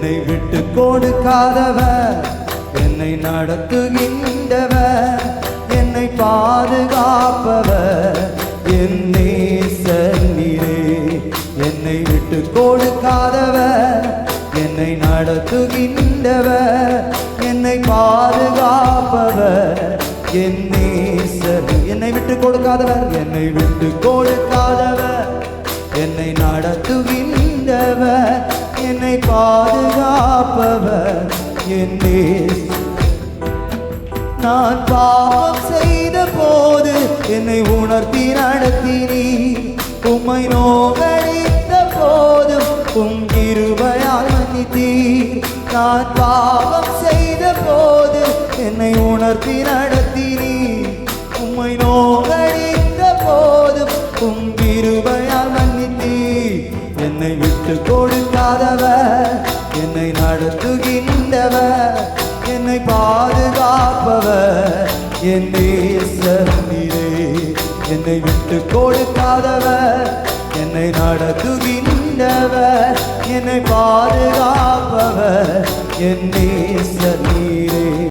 என்னை விட்டு கொடுக்காதவர், என்னை நடத்துகின்றவர், என்னை பாதுகாப்பவர் என் நேசர் நீரே. என்னை விட்டு கொடுக்காதவர், என்னை நடத்துகின்றவர், என்னை பாதுகாப்பவர் என் நேசர். என்னை விட்டு கொடுக்காதவர், என்னை விட்டு கொடுக்காதவர், என்னை நடத்துகின்றவர், என்னை பாதுகாப்பவர் என் நேசர். நான் பாவம் செய்த போது என்னை உணர்த்தி நடத்தினீர், உம்மை நோகடித்த போதும் உம் கிருபையால் மன்னித்தீர். நான் பாவம் செய்த போது என்னை உணர்த்தி நடத்தினீர், உம்மை நோகடித்த போதும் உம் கிருபையால் மன்னித்தீர். என்னை விட்டு கொடுக்காதவர், என்னை நடத்துகின்றவர், என்னை பாதுகாப்பவர் என் நேசர் நீரே. என்னை விட்டு கொடுக்காதவர், என்னை நடத்துகின்றவர், என்னை பாதுகாப்பவர் என் நேசர் நீரே.